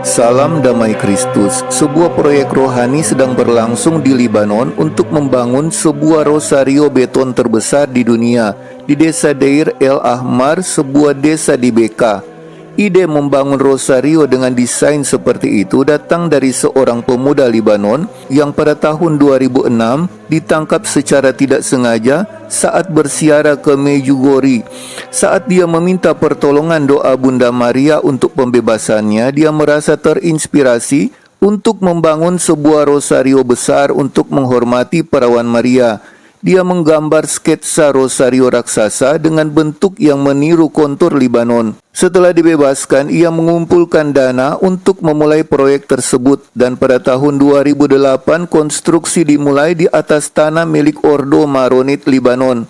Salam Damai Kristus, sebuah proyek rohani sedang berlangsung di Libanon untuk membangun sebuah rosario beton terbesar di dunia di desa Deir El Ahmar, sebuah desa di Beka. Ide membangun rosario dengan desain seperti itu datang dari seorang pemuda Libanon yang pada tahun 2006 ditangkap secara tidak sengaja saat bersiara ke Medjugorje. Saat dia meminta pertolongan doa Bunda Maria untuk pembebasannya, dia merasa terinspirasi untuk membangun sebuah rosario besar untuk menghormati perawan Maria. Dia menggambar sketsa rosario raksasa dengan bentuk yang meniru kontur Libanon. Setelah dibebaskan, ia mengumpulkan dana untuk memulai proyek tersebut, dan pada tahun 2008 konstruksi dimulai di atas tanah milik Ordo Maronit Libanon.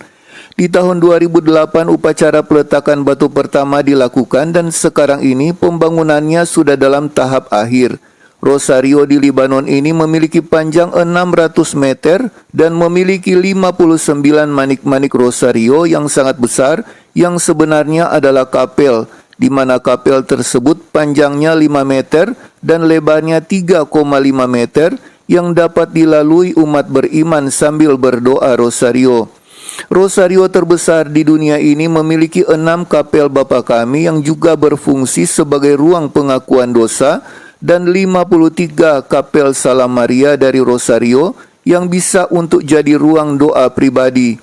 Di tahun 2008 upacara peletakan batu pertama dilakukan dan sekarang ini pembangunannya sudah dalam tahap akhir. Rosario di Libanon ini memiliki panjang 600 meter dan memiliki 59 manik-manik rosario yang sangat besar yang sebenarnya adalah kapel, di mana kapel tersebut panjangnya 5 meter dan lebarnya 3,5 meter yang dapat dilalui umat beriman sambil berdoa rosario. Rosario terbesar di dunia ini memiliki 6 kapel Bapa Kami yang juga berfungsi sebagai ruang pengakuan dosa, dan 53 kapel Salam Maria dari Rosario yang bisa untuk jadi ruang doa pribadi.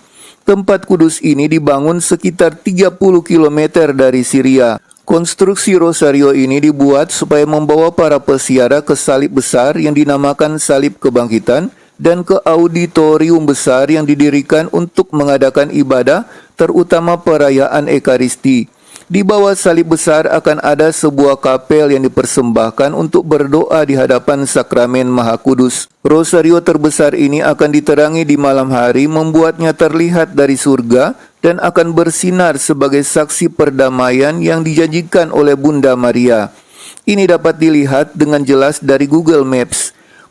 Tempat kudus ini dibangun sekitar 30 km dari Syria. Konstruksi Rosario ini dibuat supaya membawa para peziarah ke salib besar yang dinamakan Salib Kebangkitan dan ke auditorium besar yang didirikan untuk mengadakan ibadah, terutama perayaan Ekaristi. Di bawah salib besar akan ada sebuah kapel yang dipersembahkan untuk berdoa di hadapan Sakramen Maha Kudus. Rosario terbesar ini akan diterangi di malam hari, membuatnya terlihat dari surga dan akan bersinar sebagai saksi perdamaian yang dijanjikan oleh Bunda Maria. Ini dapat dilihat dengan jelas dari Google Maps.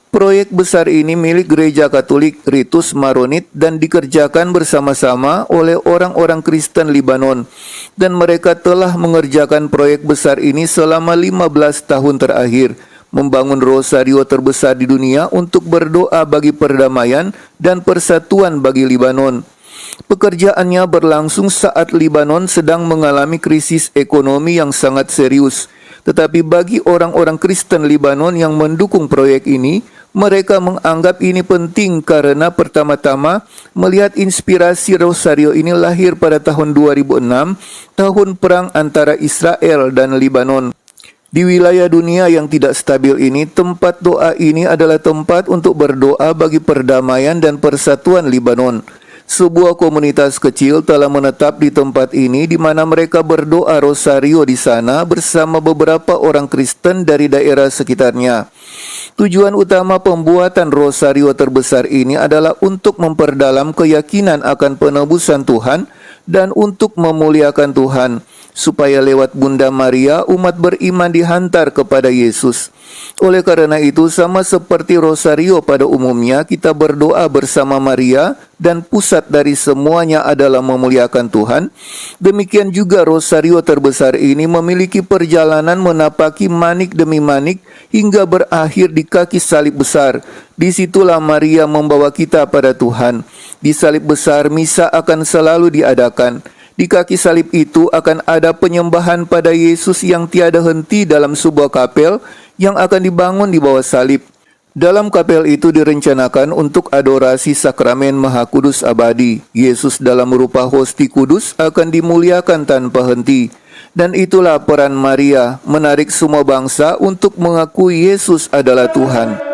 Proyek besar ini milik Gereja Katolik Ritus Maronit dan dikerjakan bersama-sama oleh orang-orang Kristen Libanon. Dan mereka telah mengerjakan proyek besar ini selama 15 tahun terakhir, membangun rosario terbesar di dunia untuk berdoa bagi perdamaian dan persatuan bagi Libanon. Pekerjaannya berlangsung saat Libanon sedang mengalami krisis ekonomi yang sangat serius. Tetapi bagi orang-orang Kristen Libanon yang mendukung proyek ini, mereka menganggap ini penting karena pertama-tama melihat inspirasi rosario ini lahir pada tahun 2006, tahun perang antara Israel dan Libanon. Di wilayah dunia yang tidak stabil ini, tempat doa ini adalah tempat untuk berdoa bagi perdamaian dan persatuan Libanon. Sebuah komunitas kecil telah menetap di tempat ini di mana mereka berdoa rosario di sana bersama beberapa orang Kristen dari daerah sekitarnya. Tujuan utama pembuatan rosario terbesar ini adalah untuk memperdalam keyakinan akan penebusan Tuhan dan untuk memuliakan Tuhan, supaya lewat Bunda Maria umat beriman dihantar kepada Yesus. Oleh karena itu, sama seperti rosario pada umumnya, kita berdoa bersama Maria dan pusat dari semuanya adalah memuliakan Tuhan. Demikian juga rosario terbesar ini memiliki perjalanan menapaki manik demi manik hingga berakhir di kaki salib besar. Disitulah Maria membawa kita pada Tuhan. Di salib besar, misa akan selalu diadakan. Di kaki salib itu akan ada penyembahan pada Yesus yang tiada henti dalam sebuah kapel yang akan dibangun di bawah salib. Dalam kapel itu direncanakan untuk adorasi Sakramen Maha Kudus abadi. Yesus dalam rupa hosti kudus akan dimuliakan tanpa henti. Dan itulah peran Maria, menarik semua bangsa untuk mengakui Yesus adalah Tuhan.